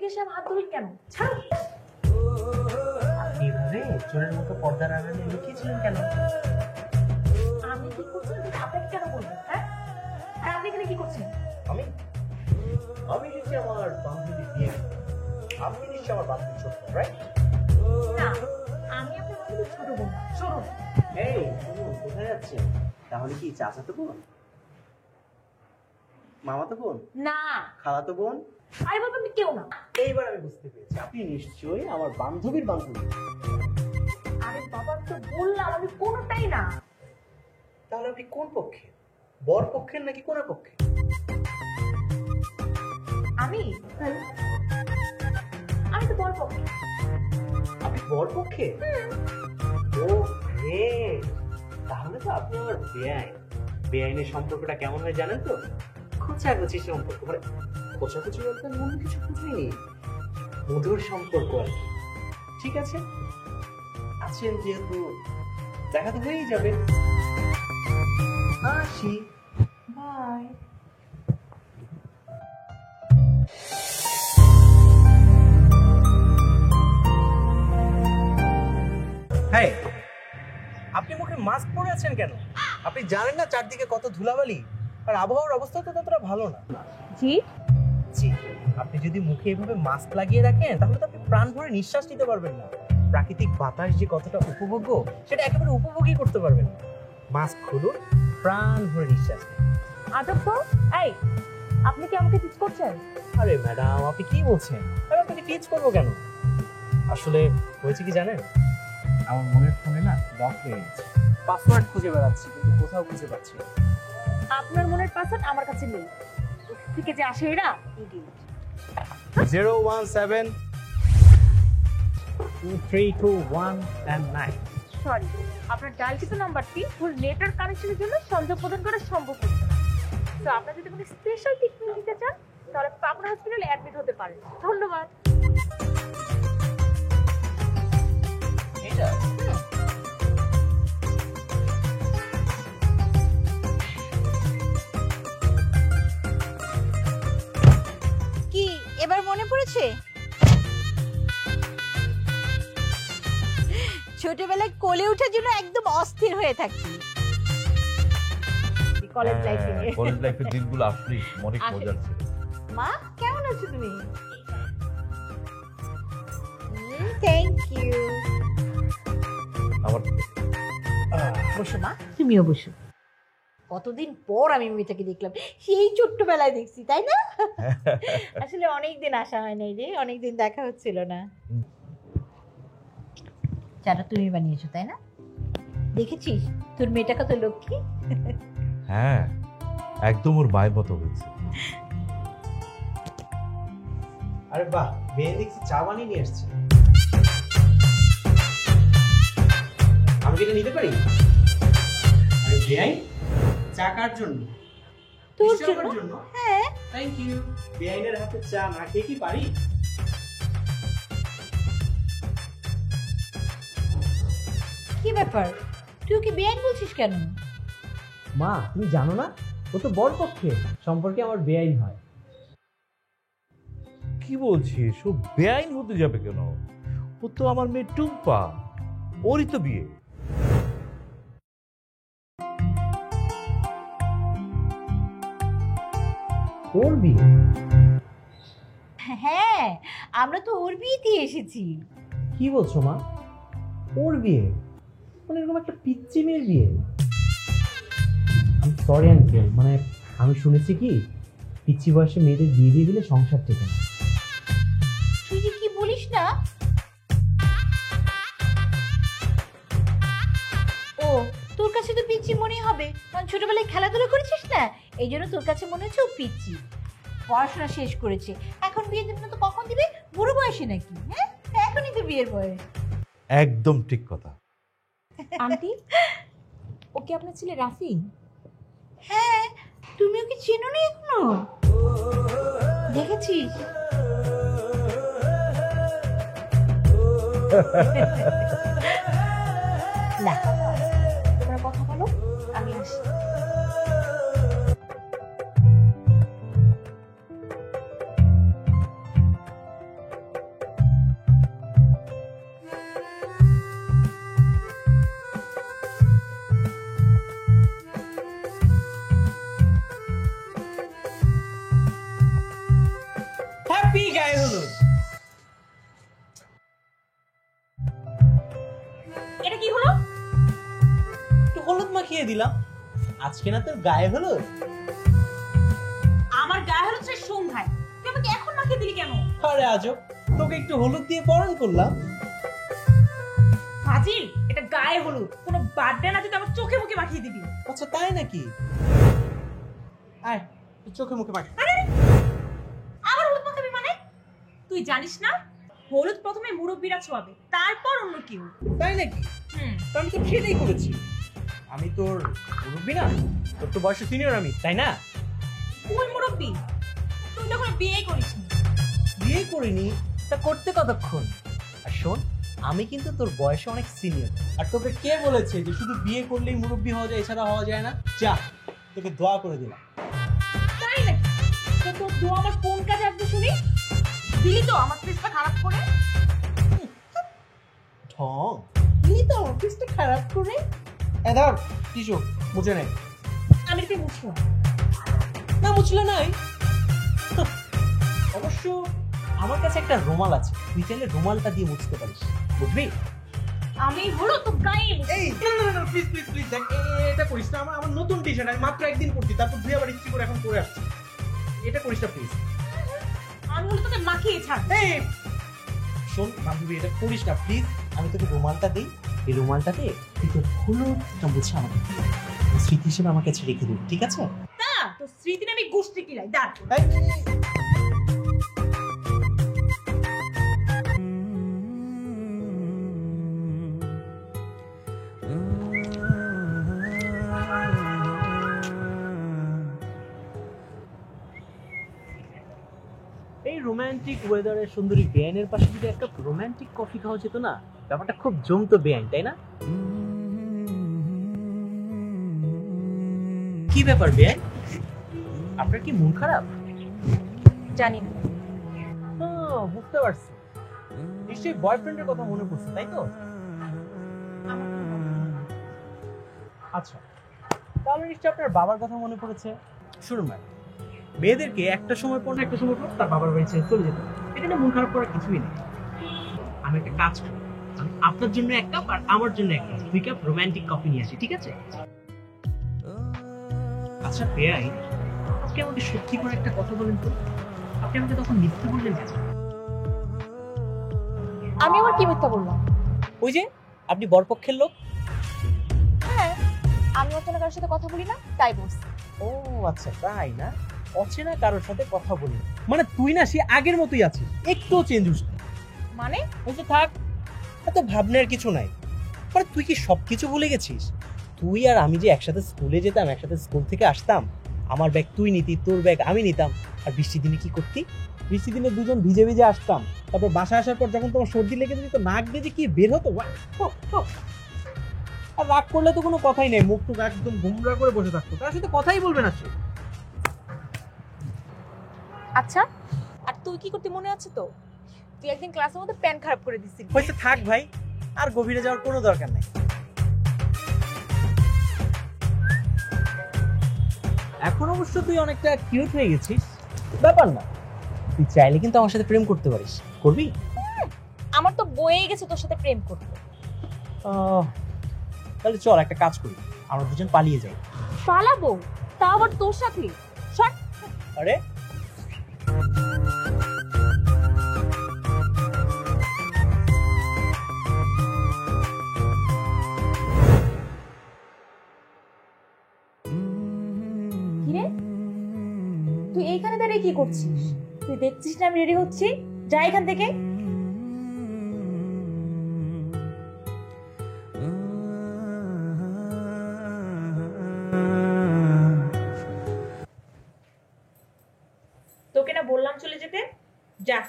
এসে আমার হাত ধরলেন কেন? ছাড়ো। এইভাবে চোরের মতো পর্দার আড়ালে লুকিয়েছিলেন কেন? আমি কি করছি আপনাকে কেন বলবো? হ্যাঁ, আর আপনি এখানে কি করছেন? আমি নিশ্চয় আমার বান্ধবী বিয়ে। আপনি নিশ্চয় আমার বান্ধবী ছোট, রাইট? না, আমি আপনার বান্ধবী ছোট বোন না। সরুন। এই শুনুন, কোথায় যাচ্ছেন? তাহলে কি চাচাতো বোন, মামাতো বোন, না, খালাতো বোন? আরে বাবা, আপনি কেউ না। এইবার আমি বুঝতে পেরেছি, আপনি নিশ্চয়ই আমার বান্ধবীর বান্ধবী। আরে বাবা, তো বললাম আমি কোনোটাই না। তাহলে আপনি কোন পক্ষে? বর পক্ষের নাকি কোন পক্ষে? আমি তো বর পক্ষে। আপনি বর পক্ষে? ও গ্রেট, তাহলে তো আপনি আমার বেআইন। বেআইনের সম্পর্কটা কেমন হয় জানেন তো? খোঁচাখুচি সম্পর্ক, মানে খোঁচাখুচি বলতে মনে কিছু বুঝিনি, মধুর সম্পর্ক আর কি। ঠিক আছে, আছেন যেহেতু দেখা তো হয়েই যাবে। আসি, বাই। হ্যাঁ, আপনি মুখে মাস্ক পরে আছেন কেন? আপনি জানেন না চারদিকে কত ধুলাবালি, আর আবহাওয়ার অবস্থা তো ততটা ভালো না। জি জি, আপনি যদি মুখে এভাবে মাস্ক লাগিয়ে রাখেন তাহলে তো আপনি প্রাণ ভরে নিঃশ্বাস নিতে পারবেন না। প্রাকৃতিক বাতাস যে কতটা উপভোগ্য সেটা একেবারে উপভোগই করতে পারবেন না। মাস্ক খুলুন, প্রাণ ভরে নিঃশ্বাস নিন। আজব তো। এই, আপনি কি আমাকে টিচ করছেন? আরে ম্যাডাম, আপনি কি বলছেন? আমি আপনাকে টিচ করবো কেন? আসলে হয়েছে কি জানেন, আমার মনের ফোনে না লক হয়ে গেছে। পাসওয়ার্ড খুঁজে বেড়াচ্ছি কিন্তু কোথাও খুঁজে পাচ্ছি না। আপনার মনের পাসওয়ার্ড আমার কাছে নেই। থেকে যে আসে এরা ইডিয়েট। 017 2321 and 9। সরি, আপনার ডায়ালকৃত নাম্বারটি ভুল নেটওয়ার্ক কানেকশনের জন্য সংযোগ প্রদান করা সম্ভব হচ্ছে না। তো আপনারা যদি কোনো স্পেশাল ট্রিটমেন্ট দিতে চান তাহলে পাবনা হসপিটালে অ্যাডমিট হতে পারেন। ধন্যবাদ। এটা কি এবার মনে পড়েছে? ছোটবেলায় কোলে ওঠার জন্য একদম অস্থির হয়ে থাকতি। কলেজ লাইফে কলেজ লাইফের দিনগুলো আসলে অনেক মজার ছিল। মা কেমন আছো তুমি? Thank you. আমার বসো মা, তুমিও বসো। কতদিন পর আমি মেয়েটাকে দেখলাম, সেই ছোট্টবেলায় দেখছি তাই না? আসলে অনেকদিন আসা হয় নাই রে, অনেকদিন দেখা হচ্ছিল না। চাটা তুমি বানিয়েছো তাই না? দেখেছিস তোর মেয়েটা কত লক্ষ্মী। হ্যাঁ, একদম ওর মায়ের মতো হয়েছে। আরে বাহ, বেন দেখছি চা বানিয়ে নিয়ে আসছে। আমি কি এটা নিতে পারি? আরে বেআই, চা কার জন্য? তোর নিশ্চয়ই আমার জন্য? হ্যাঁ। Thank you. বেআইনের হাতে চা না খেয়ে কি পারি? কি ব্যাপার, তুই কি বেআইন বলছিস কেন? মা, তুমি জানো না, ও তো বর পক্ষে, সম্পর্কে আমার বেআইন হয়। কি বলছিস? ও বেআইন হতে যাবে কেন? ও তো আমার মেয়ে টুম্পা, ওরই তো বিয়ে। ওর বিয়ে? হ্যাঁ, আমরা তো ওর বিয়েতে এসেছি। কি বলছো মা? ওর বিয়ে? মানে এরকম একটা পিচ্চি মেয়ের বিয়ে? সরি আঙ্কেল, মানে আমি শুনেছি কি পিচ্চি বয়সে মেয়েদের বিয়ে দিয়ে দিলে সংসার টেকে না। তুই যে কি বলিস না? ও, তোর কাছে তো পিচ্চি মনেই হবে, কারণ ছোটবেলায় খেলাধুলা করেছিস না, এই জন্য তোর কাছে মনে হচ্ছে ও পিচ্চি। পড়াশোনা শেষ করেছে, এখন বিয়ের জন্য তো কখন দিবে? বুড়ো বয়সে নাকি? হ্যাঁ, এখনই তো বিয়ের বয়স। একদম ঠিক কথা। আন্টি, ওকে আপনার ছেলে রাফি? হ্যাঁ, তুমি ওকে চেনো না এখনো? দেখেছিস? না, তোমরা কথা বলো, আমি আসি। হ্যাপি গায়ে হলুদ। এটা কি হলো? একটু হলুদ মাখিয়ে দিলাম, আজকে না তোর গায়ে হলুদ। আমার গায়ে হলুদ সেই সন্ধ্যায়, তুই আমাকে এখন মাখিয়ে দিলি কেন? আরে আজব, তোকে একটু হলুদ দিয়ে বরণ করলাম। ফাজিল, এটা গায়ে হলুদ, কোনো বার্থডে না তুই আমার চোখে মুখে মাখিয়ে দিবি। আচ্ছা তাই নাকি? আয় তুই চোখে মুখে মাখি। আরে আবার হলুদ মাখাবি মানে? তুই জানিস না হলুদ প্রথমে মুরব্বিরা ছোঁয়াবে, তারপর অন্য কেউ। তাই নাকি? তো আমি তো সেটাই করেছি। আমি তোর মুরব্বি না, তোর তো বয়সে সিনিয়র আমি, তাই না? তুই মুরব্বি, তুই যখন বিয়ে করিসনি। বিয়ে করিনি, তা করতে কতক্ষণ? আর শোন, আমি কিন্তু তোর বয়সে অনেক সিনিয়র। আর তোকে কে বলেছে যে শুধু বিয়ে করলেই মুরব্বি হওয়া যায়, এছাড়া হওয়া যায় না? যা, তোকে দোয়া করে দিলাম। তাই নাকি? তো তোর দোয়া আমার কোন কাজে আসবে শুনি? দিলি তো আমার ফেসটা খারাপ করে। ঠং, তুই তো অফিসটা খারাপ করে। ধর টিস্যু, মুছে নে। আমি এতে মুছবো না মুছলে নাই। অবশ্য আমার কাছে একটা রুমাল আছে, তুই চাইলে রুমালটা দিয়ে মুছতে পারিস, বুঝবি? আমি হলো তো গায়ে মুছবো। এই না প্লিজ প্লিজ প্লিজ দেখ, এটা করিস না। আমার নতুন টি-শার্ট, আমি মাত্র একদিন পরছি, তারপর তুই আবার ইচ্ছা করে এখন পরে আসছিস। এটা করিস না প্লিজ। আমি হলো তোকে মাখিয়ে ছাড়। এই শোন বান্ধবী, এটা করিস না প্লিজ। আমি তোকে রুমালটা দিই, এই রুমালটাতে তুই তোর হলুদটা মুছে আমাকে দিয়ে দে। স্মৃতি হিসেবে আমার কাছে রেখে দিবি, ঠিক আছে? তা তো স্মৃতির আমি গোষ্ঠী কিলাই দাঁড়। এই রোমান্টিক ওয়েদারে সুন্দরী বেআইনের পাশে যদি একটা রোমান্টিক কফি খাওয়া যেত না, ব্যাপারটা খুব জমতো বেআইন, তাই না? কি ব্যাপার বেআইন, আপনার কি মন খারাপ? জানি না। বুঝতে পারছি, নিশ্চয়ই বয়ফ্রেন্ডের কথা মনে পড়ছে, তাই তো? আচ্ছা, তাহলে নিশ্চয়ই আপনার বাবার কথা মনে পড়েছে। শুনুন ম্যাম, মেয়েদেরকে একটা সময় পর একটা সময় পর তার বাবার বাড়ি ছেড়ে চলে যেতে হয়। এখানে মন খারাপ করার কিছুই নেই। আমি একটা কাজ করি, আমি আপনার জন্য এক কাপ আর আমার জন্য এক কাপ, 2 কাপ রোমান্টিক কফি নিয়ে আসি, ঠিক আছে? আচ্ছা বেআইন, আপনি আমাকে সত্যি করে একটা কথা বলেন তো, আপনি আমাকে তখন মিথ্যে বললেন কেন? আমি আবার কি মিথ্যা বললাম? ওই যে আপনি বরপক্ষের লোক। হ্যাঁ, আমি অচেনা কারোর সাথে কথা বলি না, তাই বলছি। ও আচ্ছা তাই না? অচেনা কারোর সাথে কথা বলি না মানে তুই না সে আগের মতোই আছিস, একটুও চেঞ্জ হস না। মানে ওই তো থাক, এত ভাবনার কিছু নাই। মানে তুই কি সবকিছু ভুলে গেছিস? তুই আর আমি যে একসাথে স্কুলে যেতাম, একসাথে স্কুল থেকে আসতাম, আমার ব্যাগ তুই নিতি, তোর ব্যাগ আমি নিতাম, আর বৃষ্টির দিনে কি করতি? বৃষ্টির দিনে দুজন ভিজে ভিজে আসতাম, তারপর বাসায় আসার পর যখন তোমার সর্দি লেগে যেত, নাক দিয়ে যে কি বের হতো, আর রাগ করলে তো কোনো কথাই নেই, মুখ টুক একদম গুমরা করে বসে থাকতো, তার সাথে কথাই বলবে না সে। আচ্ছা, আর তুই কি করতে মনে আছে তো? তুই একদিন ক্লাসের মধ্যে প্যান খারাপ করে দিছিস। হয়তো থাক ভাই, আর গভীরে যাওয়ার কোনো দরকার নাই। এখন অবশ্য তুই অনেকটা কিউট হয়ে গেছিস, ব্যাপার না, তুই চাইলে কিন্তু আমার সাথে প্রেম করতে পারিস, করবি? আমার তো বয়ে গেছে তোর সাথে প্রেম করতে। তাহলে চল একটা কাজ করি, আমরা দুজন পালিয়ে যাই। পালাবো? তা আবার তোর সাথে? সর। আরে কিরে, তুই এইখানে দাঁড়িয়ে কি করছিস? তুই দেখছিস না আমি রেডি হচ্ছি? যা এখান থেকে। তোকে না বললাম চলে যেতে, যা।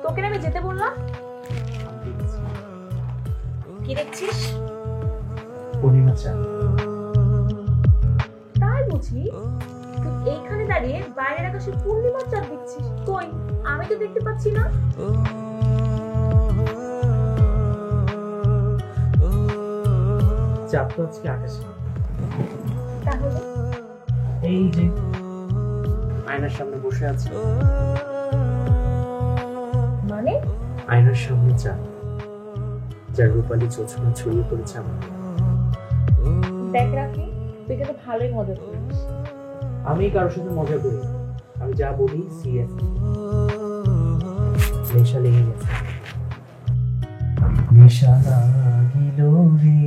তোকে না আমি যেতে বললাম। কি দেখছিস? পূর্ণিমা চাঁদ। তাই বুঝি? তুই এইখানে দাঁড়িয়ে বাইরের আকাশে পূর্ণিমার চাঁদ দেখছিস? কই, আমি তো দেখতে পাচ্ছি না। চাপ তো আজকে আকাশে। তাহলে এই যে আয়নার সামনে বসে আছে, মানে আয়নার সামনে চাপ, যার রূপালী জোছনা ছড়িয়ে পড়েছে আমার। দেখ রাখি, তুই কিন্তু ভালোই মজা করিস। আমি কারোর সাথে মজা করি, আমি যা বলি সিরিয়াস। নেশা লেগে গেছে, নেশা লাগিল রে,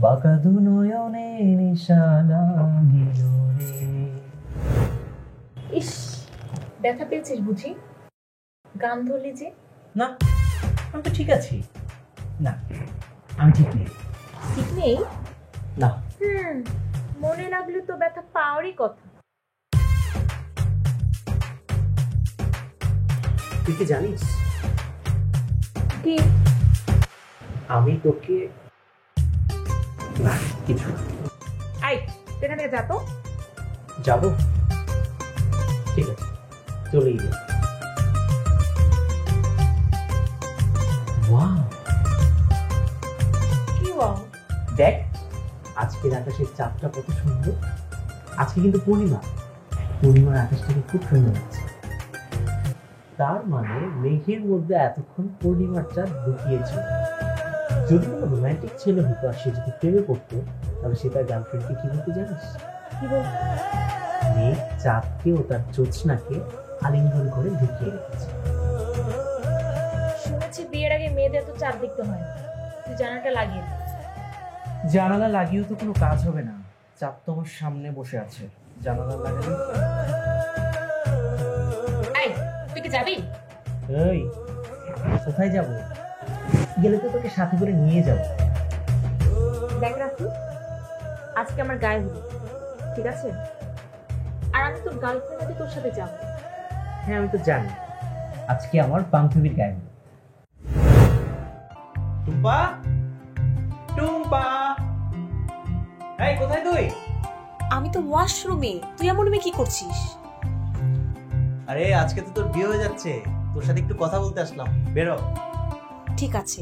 বাঁকা দু নয়নে নেশা লাগিল রে। ইস, ব্যথা পেয়েছিস বুঝি? গান ধরলি যে? না, আমি তো ঠিক আছি। না, আমি ঠিক নেই। ঠিক নেই? না, মনে লাগলে তো ব্যথা পাওয়ারই কথা। তুই কি জানিস কি? আমি তোকে, না কিছু না। আই, এখান থেকে যা তো। যাবো, ঠিক আছে, চলেই যাই। ওয়াও, কি বাবা? দেখ আজকের আকাশের চাঁদটা কত সুন্দর। আজকে কিন্তু পূর্ণিমা, পূর্ণিমার আকাশটাকে খুব সুন্দর লাগছে। তার মানে মেঘের মধ্যে এতক্ষণ পূর্ণিমার চাঁদ লুকিয়েছিল। যদি কোনো রোমান্টিক ছেলে হতো আর সে যদি প্রেমে পড়তো, তাহলে সে তার গার্লফ্রেন্ডকে কি বলতে জানিস? কি বল? মেঘ চাঁদকে ও তার জোছনাকে আলিঙ্গন করে লুকিয়ে রেখেছে। শুনেছি বিয়ের আগে মেয়েদের তো চাঁদ দেখতে হয় না। তুই জানাটা লাগিয়ে দে। জানালা লাগিয়েও তো কোনো কাজ হবে না, চাঁদ তো আমার সামনে বসে আছে, জানালা লাগালে। আই, তুই কি যাবি? এই, কোথায় যাব? গেলে তো তোকে সাথে করে নিয়ে যাব। দেখ রাখি, আজকে আমার গায়ে হলুদ, ঠিক আছে? আর আমি তোর গার্লফ্রেন্ড আছে, তোর সাথে যাবো। হ্যাঁ আমি তো জানি, আজকে আমার বান্ধবীর গায়ে হলুদ। টুম্পা, টুম্পা, এই কোথায় তুই? আমি তো ওয়াশরুমে, তুই এমন রুমে কি করছিস? আরে আজকে তো তোর বিয়ে হয়ে যাচ্ছে, তোর সাথে একটু কথা বলতে আসলাম, বেরো। ঠিক আছে,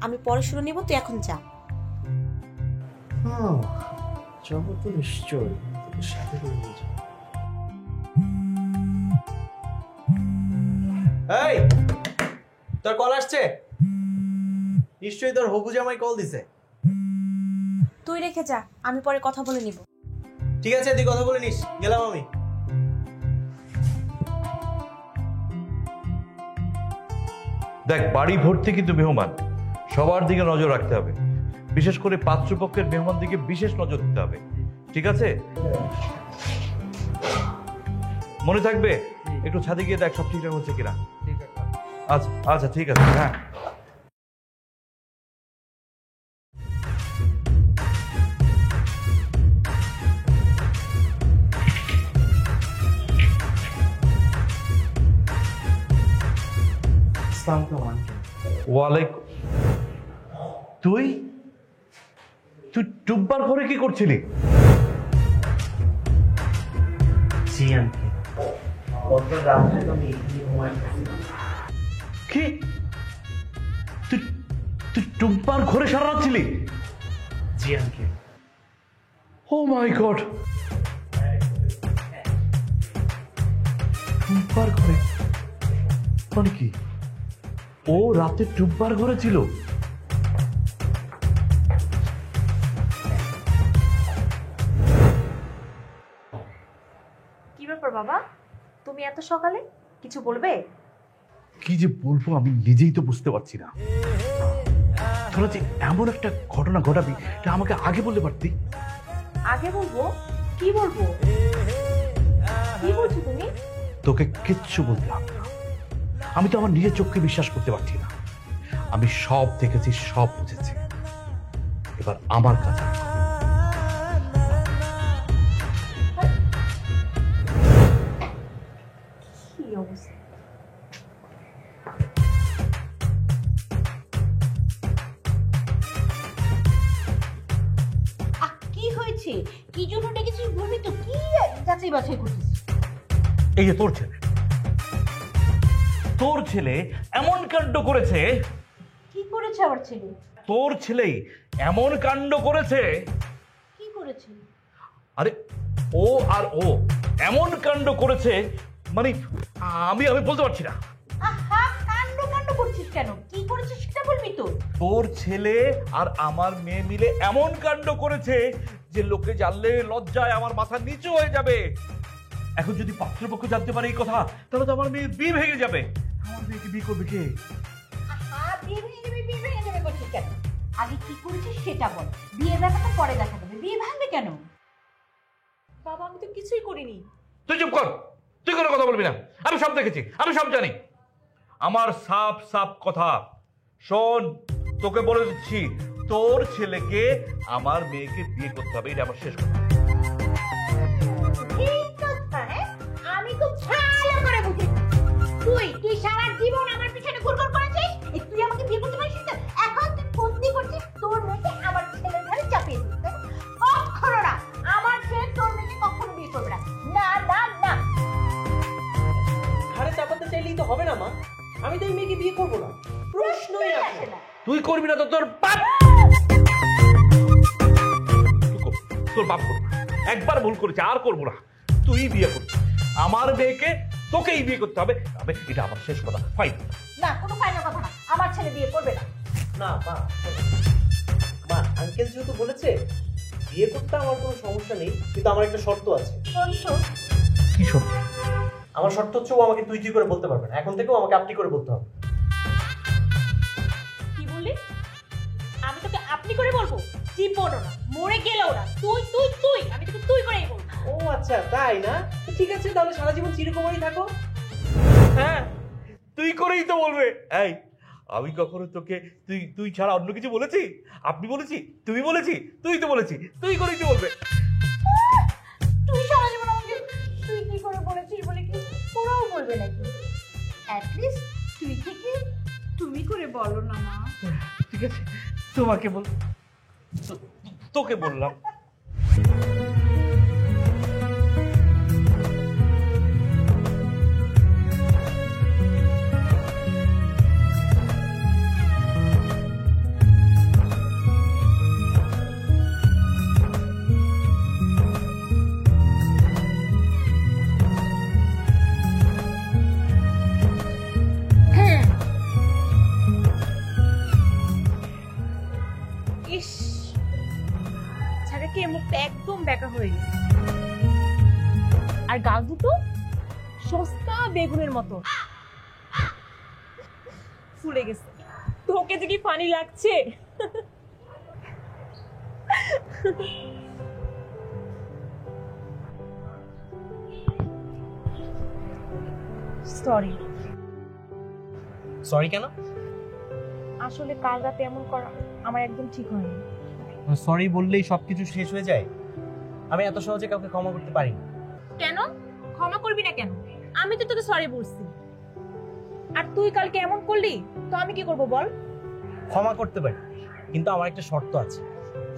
আমি পরে শুনে নিব, তুই এখন যা। হ্যাঁ, যাবো তো নিশ্চয়ই, তোকে সাথে করে নিয়ে যাবো। এই, তোর কল আসছে? নিশ্চয়ই তোর হবু জামাই কল দিছে। তুই রেখে যা, আমি পরে কথা বলে নিব। ঠিক আছে, তুই কথা বলে নিস, গেলাম আমি। দেখ, বাড়ি ভর্তি কিন্তু মেহমান, সবার দিকে নজর রাখতে হবে। বিশেষ করে পাত্রপক্ষের মেহমান দিকে বিশেষ নজর দিতে হবে, ঠিক আছে? মনে থাকবে, একটু ছাদে গিয়ে দেখ সব ঠিকঠাক হচ্ছে কিনা। আচ্ছা আচ্ছা, ঠিক আছে, হ্যাঁ। আসসালামু আলাইকুম। ওয়ালাইকুম। তুই তুই টুব্বার ঘরে কি করছিলি? জি আঙ্কেল, গত রাতে তো আমি এখানে ঘুমাইতেছি। কি? তুই তুই টুব্বার ঘরে সারা রাত ছিলি? জি আঙ্কেল। ও মাই গড, টুব্বার ঘরে মানে কি? ও রাতে টুব্বার ঘরে ছিল? কি ব্যাপার বাবা, তুমি এত সকালে কিছু বলবে? কি যে বলবো আমি নিজেই তো বুঝতে পারছি না। তোরা যে এমন একটা ঘটনা ঘটাবি এটা আমাকে আগে বলতে পারতি। আগে বলবো? কি বলবো? কি বলছো তুমি? তোকে কিচ্ছু বলতে হবে না, আমি তো আমার নিজের চোখকে বিশ্বাস করতে পারছি না। আমি সব দেখেছি, সব বুঝেছি, এবার আমার কাছে কি অবস্থা? কি হয়েছে? কি জন্য ডেকেছিস বলবি তো? কি যাচাই বাছাই করছিস? এই যে তোর ছেলে এমন কাণ্ড করেছে। কি করেছে আবার ছেলে? তোর ছেলেই এমন কাণ্ড করেছে। কি করেছে? আরে ও আর ও এমন কাণ্ড করেছে, মানে আমি আমি বলতে পারছি না। আহা, কাণ্ড কাণ্ড করছিস কেন? কি করেছিস সেটা বলবি তো। তোর ছেলে আর আমার মেয়ে মিলে এমন কাণ্ড করেছে যে লোকে জানলে লজ্জায় আমার মাথা নিচু হয়ে যাবে। এখন যদি পাত্রপক্ষ জানতে পারে এই কথা, তাহলে তো আমার মেয়ের বিয়ে ভেঙে যাবে। আমার মেয়েকে বিয়ে করবে কে? আহা, বিয়ে ভেঙে যাবে করছিস কেন? আগে কি করেছিস সেটা বল। বিয়ের ব্যাপারটা পরে দেখা যাবে। বিয়ে ভাঙবে কেন? বাবা আমি তো কিছুই করিনি। তুই চুপ কর, তুই কোনো কথা বলবি না। আমি সব দেখেছি, আমি সব জানি। আমার সাফ সাফ কথা শোন, তোকে বলে দিচ্ছি, তোর ছেলেকে আমার মেয়েকে বিয়ে করতে হবে, এটা আমার শেষ কথা। এই কথা, হ্যাঁ? আমি খুব ভালো করে বুঝি। তুই সারা জীবন আমার পিছনে ঘুরঘুর করেছিস। তুই আমাকে বিয়ে করতে পারিস না। এখন তুই বন্দি করছিস তোর মেয়েকে আমার ছেলের ঘরে চাপিয়ে দিস। কখনো না, আমার ছেলে তোর মেয়েকে কখনো বিয়ে করবে না। না না না। ঘাড়ে চাপাতে চাইলেই তো হবে না মা। আমি তো এই মেয়েকে বিয়ে করবো না, প্রশ্নই আসে না। তুই করবি না তো তোর বাপ, তোর বাপ করবে। একবার ভুল করেছে, আর করবো না। তুই বিয়ে করবি আমার মেয়েকে, তোকেই বিয়ে করতে হবে, এটা আমার শেষ কথা। ফাইন। না, কোনো ফাইনাল কথা না। আমার ছেলে বিয়ে করবে না। না মা, মা আঙ্কেল যেহেতু বলেছে বিয়ে করতে আমার কোনো সমস্যা নেই, কিন্তু আমার একটা শর্ত আছে। শোন, কি সব? আমার শর্ত হচ্ছে ও আমাকে তুই করে বলতে পারবে না, এখন থেকেও আমাকে আপনি করে বলতে হবে। কি বললি? আমি তোকে আপনি করে বলবো? জীবনও না, মরে গেলেও না। তুই তুই তুই, আমি তোকে তুই করেই বলবো। ও আচ্ছা, তাই না? তো ঠিক আছে, তাহলে সারা জীবন চিরকুমারই থাকো। হ্যাঁ, তুই করেই তো বলবে। এই, আমি কখনো তোকে তুই তুই ছাড়া অন্য কিছু বলেছি? আপনি বলেছি? তুমি বলেছি? তুই তো বলেছি, তুই করেই তো বলবে। তুই সারা জীবন আমাকে তুই কি করে বলেছিস বলে কি ওরাও বলবে নাকি? অ্যাটলিস্ট তুই থেকে তুমি করে বলো না মা। ঠিক আছে, তোমাকে বল, তোকে বললাম। ইস, ছেলেকে মুখটা একদম বেঁকা হয়ে গেছে, আর গাল দুটো সস্তা বেগুনের মতো ফুলে গেছে। তোকে যে কি ফানি লাগছে। সরি। সরি কেন? আসলে কাল রাতে এমন করা আমার একদম ঠিক হয়নি। সরি বললেই সবকিছু শেষ হয়ে যায়? আমি এত সহজে কাউকে ক্ষমা করতে পারি না। কেন ক্ষমা করবি না কেন? আমি তো তোকে সরি বলছি, আর তুই কালকে এমন করলি তো আমি কি করব বল? ক্ষমা করতে পারি, কিন্তু আমার একটা শর্ত আছে।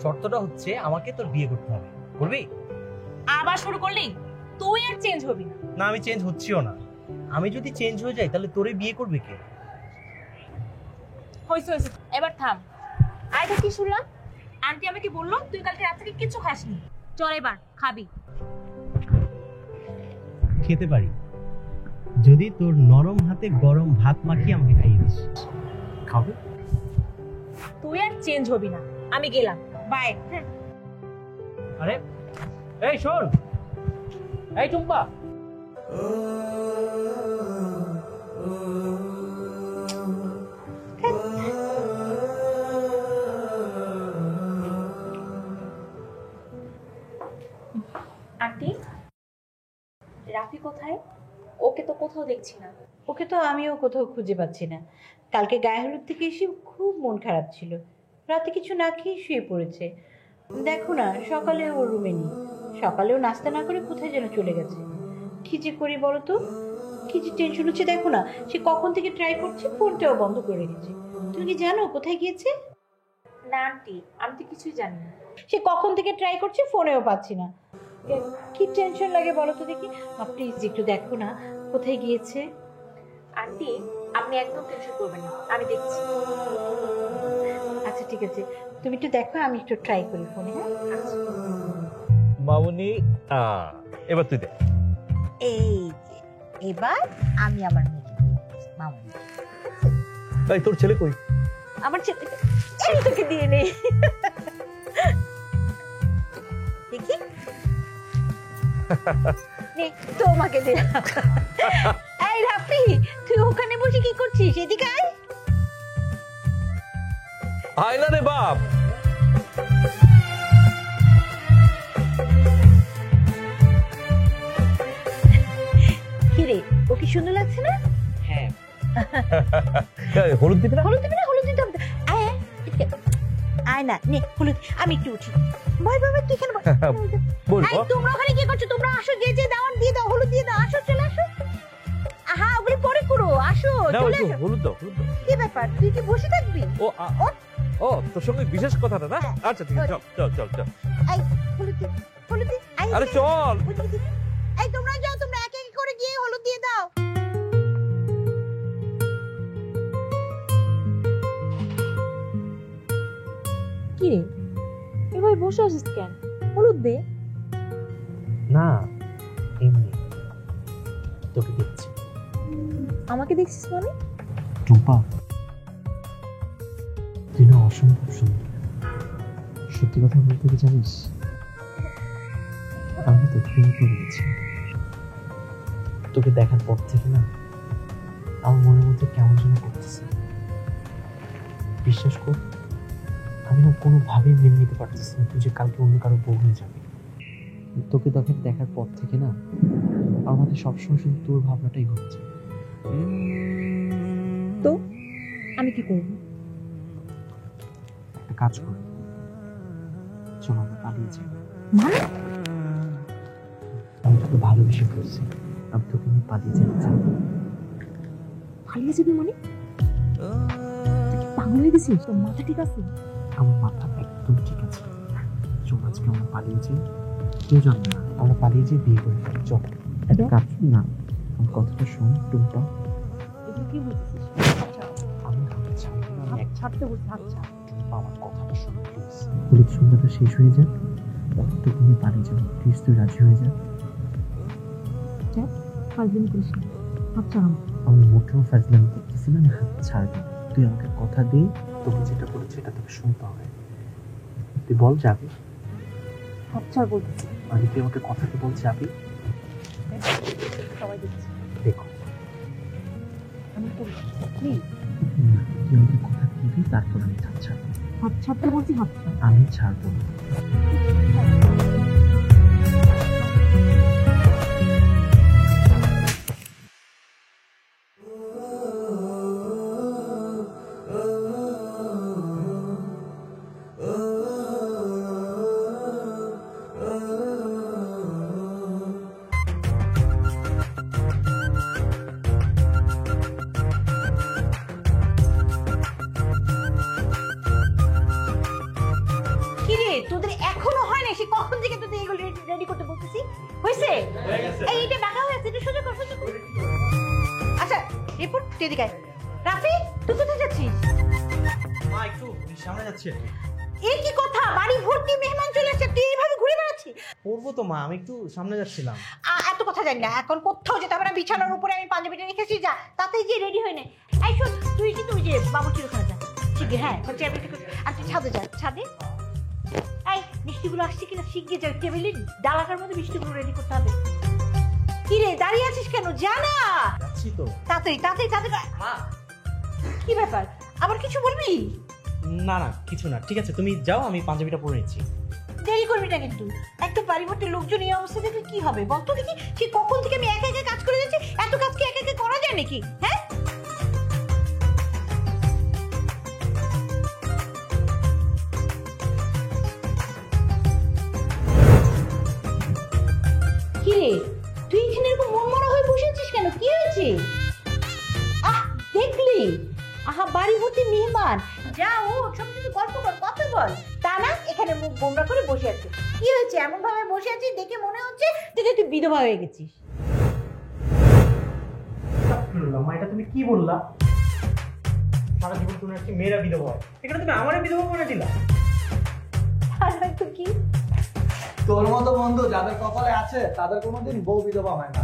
শর্তটা হচ্ছে আমাকে তোর বিয়ে করতে হবে। করবি? আবার শুরু করলি? তুই আর চেঞ্জ হবি না। না, আমি চেঞ্জ হচ্ছিও না। আমি যদি চেঞ্জ হয়ে যাই তাহলে তোরে বিয়ে করবে কে? হইছে, এবার থাম। আইটা কি শুনলাম? আন্টি আমাকে বললো তুই কালকে রাত থেকে কিছু খাসনি। চল এবার খাবি। খেতে পারি, যদি তোর নরম হাতে গরম ভাত মাখিয়ে আমাকে খাইয়ে দিস। খাবে? তুই আর চেঞ্জ হবি না। আমি গেলাম, বাই। আরে এই শোন, এই টুম্পা, আন্টি, রাফি কোথায়? ওকে তো কোথাও দেখছি না। ওকে তো আমিও কোথাও খুঁজে পাচ্ছি না। কালকে গায়ে হলুদ থেকে এসে খুব মন খারাপ ছিল। রাতে কিছু না খেয়ে শুয়ে পড়েছে। দেখো না, সকালে ওর রুমে নেই। সকালেও নাস্তা না করে কোথায় যেন চলে গেছে। কি যে করি বলো তো? কি যে টেনশন হচ্ছে। দেখো না, সে কখন থেকে ট্রাই করছে, ফোনটাও বন্ধ করে রেখেছে। তুমি কি জানো কোথায় গিয়েছে? না আন্টি, আমি তো কিছুই জানি না। সে কখন থেকে ট্রাই করছে, ফোনেও পাচ্ছি না। কি টেনশন লাগে বলো তো দেখি। প্লিজ একটু দেখো না কোথায় গিয়েছে। আন্টি, আপনি একদম টেনশন করবেন না, আমি দেখছি। আচ্ছা ঠিক আছে, তুমি একটু দেখো, আমি একটু ট্রাই করি ফোনে। হ্যাঁ মামুনি, এবার তুই দেখ। এই যে এবার আমি আমার মেয়েকে দিয়ে দিচ্ছি, মামুনি। তাই তোর ছেলে কই? আমার ছেলে এই তোকে দিয়ে নেই, দেখি নে তোমাকে দিলাম। এই রাফি, তুই ওখানে বসে কি করছিস? এদিকে আয়। আয় না রে বাপ। কি রে, ও কি সুন্দর লাগছে না? হ্যাঁ হলুদ দিবি না? হলুদ দিবি না? হলুদ দিতে হবে তো। আয় আয়, এদিকে আয় না, নে হলুদ। আমি একটু উঠি। বল বাবা, তুই এখানে বল। বল এই তোমরা ওখানে কি করছো? তোমরা আসো, যে যে দাওয়াত দিয়ে দাও, হলুদ দিয়ে দাও। আসো, চলে আসো। আহা, ওগুলো পরে করো, আসো চলে আসো। হলুদ দাও, হলুদ দাও। কি ব্যাপার, তুই কি বসে থাকবি? ও তোর সঙ্গে বিশেষ কথাটা না? হ্যাঁ। আচ্ছা ঠিক আছে, চল চল চল চল। এই হলুদ দি, হলুদ দি। আয়, আরে এদিকে। চল। ওদিকে দি। এই তোমরা যাও, তোমরা এক এক করে গিয়ে হলুদ দিয়ে দাও। কি রে, এবার বসে আছিস কেন? হলুদ দে। না, এমনি তোকে দেখছি। আমাকে দেখছিস মানে? টুম্পা, তুই না অসম্ভব সুন্দর। সত্যি কথা বলতে কি জানিস, আমি তো প্রেমে পড়ে গেছি। তোকে দেখার পর থেকে না আমার মনের মধ্যে কেমন যেন করতেছে। বিশ্বাস কর, আমি না কোনোভাবেই মেনে নিতে পারতেছি না তুই যে কালকে অন্য কারো বউ হয়ে যাবে। তোকে দেখার পর থেকে না আমার মধ্যে সবসময় শুধু তোর ভাবনাটাই ঘুরছে। তো আমি কি করব? একটা কাজ কর, চল আমরা পালিয়ে যাই। মানে? আমি তোকে ভালোবেসে ফেলছি, আমি তোকে নিয়ে পালিয়ে যেতে চাই। পালিয়ে যাবি মানে? তুই কি পাগল হয়ে গেছিস? তোর মাথা ঠিক আছে? আমার মাথা একদম ঠিক আছে। চল আজকে আমরা পালিয়ে যাই, কেউ জানবে না। আমরা পালিয়ে যাই, বিয়ে করে ফেলি। চল একটা কাজ না, আমার কথাটা শোন টুম্পা। এগুলো কি বলছিস? আমি হাত ছাড়বো না, আমি ছাড়তে বলছি, হাত ছাড়। টুম্পা আমার কথাটা শোন প্লিজ। হলুদ সন্ধ্যাটা শেষ হয়ে যাক, তখন তোকে নিয়ে পালিয়ে যাবো। প্লিজ তুই রাজি হয়ে যা। ফাজলামি করিস না, হাত ছাড় আমার। আমি মোটেও ফাজলামি করতেছি না, আমি হাত ছাড়বো না। তুই আমাকে কথা দে, তোকে যেটা বলেছি এটা তোকে শুনতে হবে। তুই বল যাবি, হাত ছাড় বলতেছি। মানে তুই আমাকে কথাতে বল যাবি। সবাই দেখছি, দেখো আমি করিস প্লিজ। না, তুই আমাকে কথা দিবি, তারপর আমি হাত ছাড়বো। হাত ছাড়তে বলছি, হাত ছাড়। আমি ছাড়বো না। কি রে, তোদের এখনো হয় না? সে কখন থেকে তোদের এগুলো রেডি করতে বলতেছি? হয়েছে? এই এটা ঢাকা হয়ে আছে, এটা সোজা কর, সোজা কর। আচ্ছা রিপোর্ট তুই এদিকে আয়। রাফি, তুই কোথায় যাচ্ছিস? মা একটু সামনে যাচ্ছি আর কি। এই কি কথা, বাড়ি ভর্তি মেহমান চলে আসছে, তুই এইভাবে ঘুরে বেড়াচ্ছিস? পড়বো তো মা, আমি একটু সামনে যাচ্ছিলাম। এত কথা জানি না, এখন কোথাও যেতে হবে না। বিছানার উপরে আমি পাঞ্জাবিটা রেখেছি, যা তাতে গিয়ে রেডি হয়ে নে। এই শোন, তুই যে বাবুর্চির ওখানে যা শিখে। হ্যাঁ, আর তুই ছাদে যা, ছাদে। এই মিষ্টিগুলো আসছে কিনা শিখে যা, টেবিলের ডালাটার মধ্যে মিষ্টিগুলো রেডি করতে হবে। কি রে, দাঁড়িয়ে আছিস কেন? জানা যাচ্ছি তো। তাড়াতাড়ি তাড়াতাড়ি তাড়াতাড়ি। কি ব্যাপার, আবার কিছু বলবি? না না, কিছু না, ঠিক আছে তুমি যাও, আমি পাঞ্জাবিটা পরে নিচ্ছি। দেরি করবি না কিন্তু। একটা বাড়িভর্তি লোকজন এই অবস্থা দেখলে কি হবে বলতো দেখি? সে কখন থেকে আমি একা একা কাজ করে যাচ্ছি, এত কাজ কি একা একা করা যায় নাকি? হ্যাঁ, কি রে, তুই এখানে এরকম মনমরা হয়ে বসে আছিস কেন? কি হয়েছে? দেখলি, আহা বাড়ি ভর্তি মেহমান, যা ও সঙ্গে সাথে গল্প কর, কথা বল। তা না, এখানে মুখ গোমরা করে বসে আছে। কি হয়েছে? এমন ভাবে বসে আছিস দেখে মনে হচ্ছে তুই বিধবা হয়ে গেছিস। মা, এটা তুমি কি বললা? সারা জীবন শুনে আসছি মেয়েরা বিধবা হয়, এখানে তুমি আমারই বিধবা করে দিলা। আর হয়তো কি তোর মতো বন্ধু যাদের কপালে আছে তাদের কোনোদিন বউ বিধবা হয় না,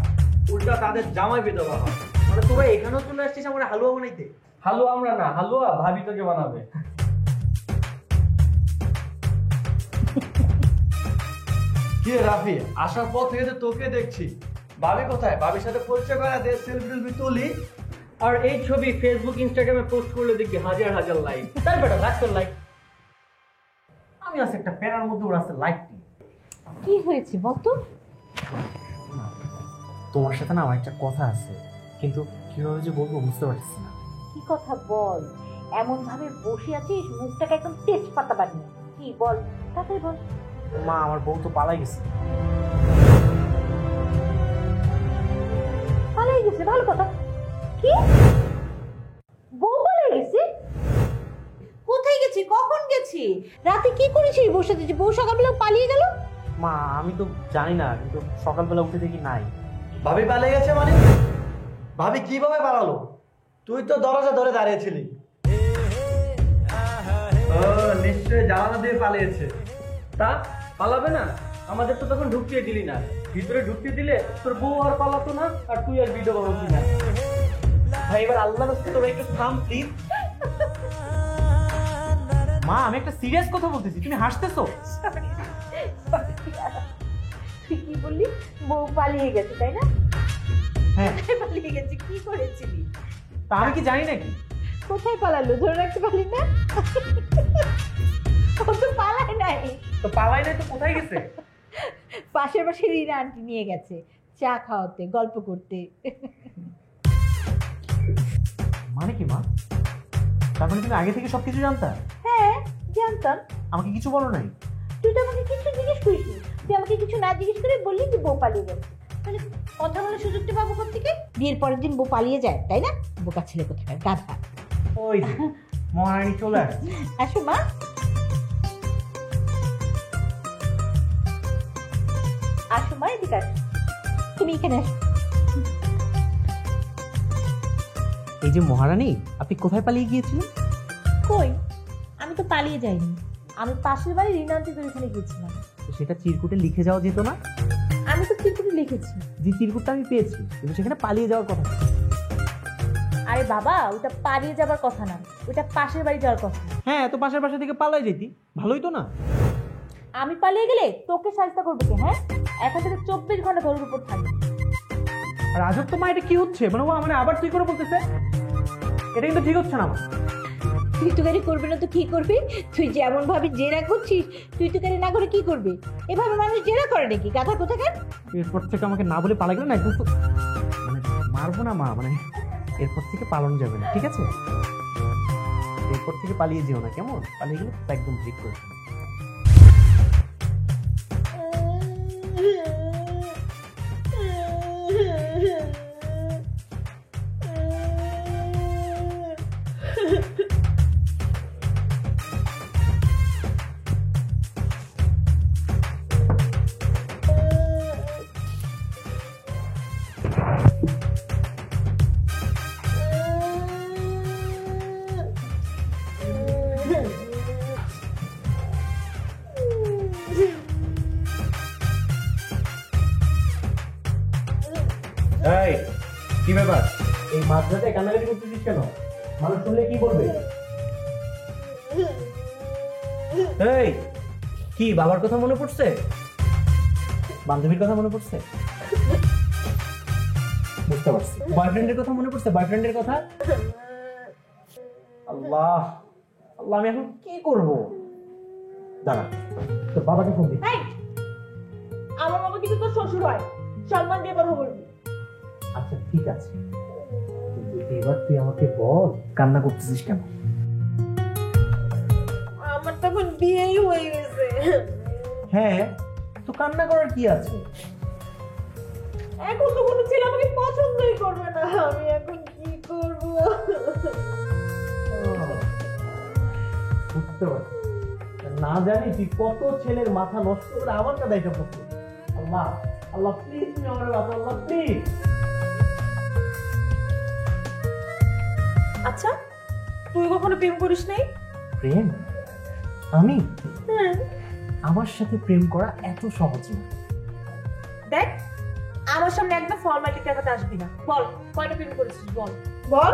উল্টা তাদের জামাই বিধবা হয়। মানে তোরা এখানেও চলে আসছিস আমার হালুয়া বানাইতে। হালুয়া আমরা না, হালুয়া ভাবি তোকে বানাবে। কি রে রাফি, আসার পর থেকে তো তোকে দেখছি। ভাবি কোথায়? ভাবির সাথে পরিচয় করা দে, সেলফি টেলফি তুলি। আর এই ছবি ফেসবুক ইনস্টাগ্রামে পোস্ট করলে দেখবি হাজার হাজার লাইক। তাই বেটা রাখ তোর লাইক। আমি আছে একটা প্যারার মধ্যে ওর আছে লাইক দিই। কি হয়েছে বলতো? তোমার সাথে না আমার একটা কথা আছে, কিন্তু কিভাবে যে বলবো বুঝতে পারছি না। কি কথা বল, এমন ভাবে বসে আছিস মুখটাকে একদম তেজপাতা বানিয়ে। কি বল, তাড়াতাড়ি বল। মা, আমার বউ তো পালাই গেছে। পালিয়ে গেছে? ভালো কথা। কি বউ পালিয়ে গেছে? কোথায় গেছে? কখন গেছে? রাতে কি করেছিস বসে যে বউ সকালবেলা পালিয়ে গেল? মা, আমি তো জানি না, কিন্তু সকালবেলা উঠে দেখি নাই। ভাবি পালিয়ে গেছে মানে? ভাবি কিভাবে পালালো? তুই তো দরজা ধরে দাঁড়িয়েছিলি। ও নিশ্চয়ই জানালা দিয়ে পালিয়েছে। তা পালাবে না? আমাদের তো তখন ঢুকতে দিলি না। ভিতরে ঢুকতে দিলে তোর বউ আর পালাতো না, আর তুই আর বিধবা হতি না। ভাই এবার আল্লাহর রাস্তায় তোরা একটু থাম প্লিজ। মা, আমি একটা সিরিয়াস কথা বলতেছি, তুমি হাসতেছো। তুই কি বললি? বউ পালিয়ে গেছে তাই না? হ্যাঁ। পালিয়ে গেছে, কি করেছিলি? তা আমি কি জানি নাকি? কোথায় পালালো? ধরে রাখতে পারলি না? ও তো পালায় নাই। তো পালাই নাই তো কোথায় গেছে? পাশের পাশে রিনা আন্টি নিয়ে গেছে চা খাওয়াতে, গল্প করতে। মানে কি মা? তার মানে তুমি আগে থেকে সবকিছু জানতা? হ্যাঁ জানতাম। আমাকে কিছু বলো নাই? তুই তো আমাকে কিছু জিজ্ঞেস করিস, তুই আমাকে কিছু না জিজ্ঞেস করে বললি যে বউ পালিয়ে গেছে। তাহলে কথা বলার সুযোগটা পাবো কোত্থেকে? বিয়ের পরের দিন বউ পালিয়ে যায় তাই না? বোকা ছেলে কোথাকার, গাধা। ওই যে মহারানী চলে আসছে। আসো মা। আসো মা, এদিকে আসো। তুমি এখানে আসো। এই যে মহারানী, আপনি কোথায় পালিয়ে গিয়েছিলেন? কই, আমি তো পালিয়ে যাইনি। আমি পাশের বাড়ি রিনা আন্টিদের ওখানে গেছিলাম। তো সেটা চিরকুটে লিখে যাওয়া যেত না? আমি তো চিরকুটে লিখেছি। যে চিরকুটটা আমি পেয়েছি, কিন্তু সেখানে পালিয়ে যাওয়ার কথা। আরে বাবা, ওটা পালিয়ে যাবার কথা না, ওটা পাশের বাড়ি যাওয়ার কথা। হ্যাঁ, তো পাশের বাসা থেকে পালাই যেতি, ভালোই তো না? আমি পালিয়ে গেলে তোকে সাহায্য করবে কে? হ্যাঁ, এখন থেকে 24 ঘন্টা ঘরের উপর থাকবে। আর আজব তো মা, এটা কি হচ্ছে? মানে ও মানে আবার তুই করে বলতেছে, এটা কিন্তু ঠিক হচ্ছে না আমার। তুই তো গাড়ি করবি না তো কি করবি? তুই যেমন ভাবে জেরা করছিস, তুই তো গাড়ি না করে কি করবি? এভাবে মানুষ জেরা করে নাকি? গাধা কোথাকার। এরপর থেকে আমাকে না বলে পালা গেলে না, কিন্তু মানে মারবো না মা, মানে এরপর থেকে পালানো যাবে না, ঠিক আছে? এরপর থেকে পালিয়ে যেও না, কেমন? পালিয়ে গেলে তা একদম ঠিক করে ফেলো। এই কি ব্যাপার? এই মাঝরাতে কান্নাকাটি করতেছিস কেন? মানুষ শুনলে কি বলবে? এই কি, বাবার কথা মনে পড়ছে? বান্ধবীর কথা মনে পড়ছে? বুঝতে পারছি। বয়ফ্রেন্ডের কথা মনে পড়ছে? বয়ফ্রেন্ডের কথা? আল্লাহ আল্লাহ, আমি এখন কি করব? দাঁড়া, তোর বাবাকে ফোন দিই। আমার বাবা কিন্তু তোর শ্বশুর হয়, সম্মান দিয়ে কথা বলবি। আচ্ছা ঠিক আছে, কিন্তু এবার তুই আমাকে বল, কান্না করতেছিস কেন? আমার তখন বিয়েই হয়ে গেছে। হ্যাঁ, তো কান্না করার কি আছে? এখন তো কোনো ছেলে আমাকে পছন্দই করবে না, আমি এখন কি করব? বুঝতে পারছি, না জানি তুই কত ছেলের মাথা নষ্ট করে আমার কাছে এটা পড়ছিস। আল্লাহ আল্লাহ প্লিজ, তুমি আমার বাবা, আল্লাহ প্লিজ। আচ্ছা, তুই কখনো প্রেম করিস নাই? প্রেম? আমি? হুম। আমার সাথে প্রেম করা এত সহজ না। দেখ, আমার সামনে একদম ফর্মালিটি দেখাতে আসবি না। বল, কয়টা প্রেম করেছিস বল। বল।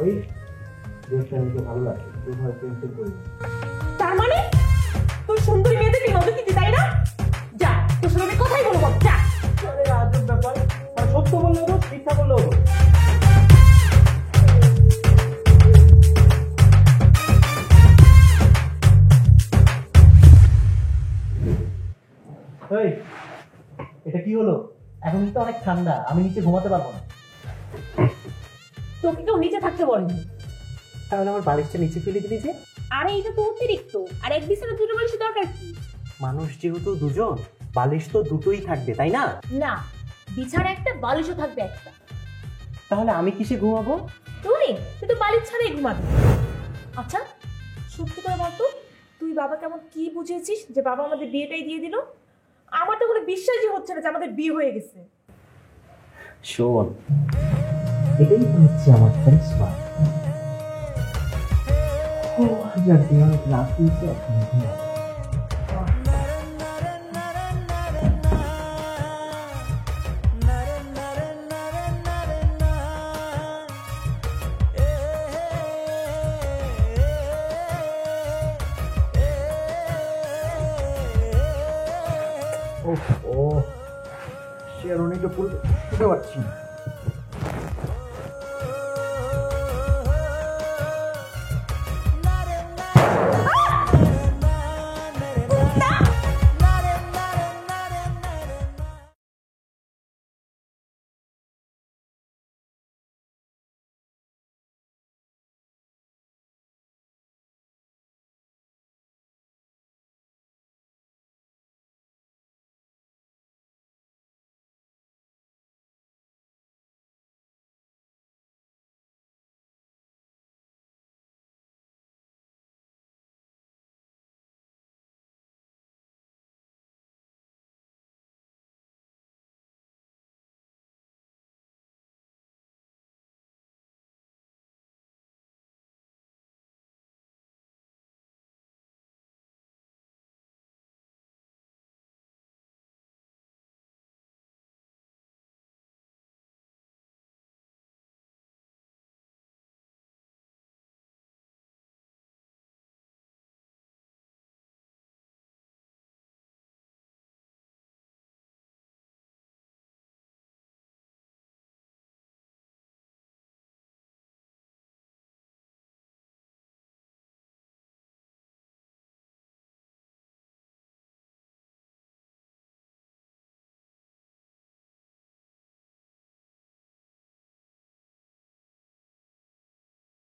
ওই দেখতে আমাকে ভালো লাগে, তুই ভালো প্রেম করি। তার মানে তুই সুন্দরী মেয়েদেরকে নজর দিতে, তাই না? যা, তোর সাথে আমি কথাই বলবো, যা। আরে আজব ব্যাপার, মানে সত্য বললেও তো মিথ্যা বললেও তো। এই, এটা কি হলো? এখন তো অনেক ঠান্ডা, আমি নিচে ঘুমাতে পারবো না। তোকে কেউ নিচে থাকতে বলেনি। তাহলে আমার বালিশটা নিচে ফেলে দিলি যে? আরে এটা তো অতিরিক্ত, আর এক বিছানা দুটো বালিশের দরকার কি? মানুষ যেহেতু দুজন, বালিশ তো দুটোই থাকবে, তাই না? না, বিছানা একটা, বালিশও থাকবে একটা। তাহলে আমি কিসে ঘুমাবো? তুই তো বালিশ ছাড়াই ঘুমাবি। আচ্ছা, সত্যি করে বলতো, তুই বাবা কেমন কি বুঝিয়েছিস যে বাবা আমাদের বিয়েটাই দিয়ে দিল? আমার তো কোনো বিশ্বাসই হচ্ছে না যে আমাদের বিয়ে হয়ে গেছে। শোন, এটাই তো হচ্ছে আমার কারিশমা। ও জানি অনেক রাত হয়েছে, এখন ঘুমাবো। ও, সে আর অনেকটা পুরো পারছি না।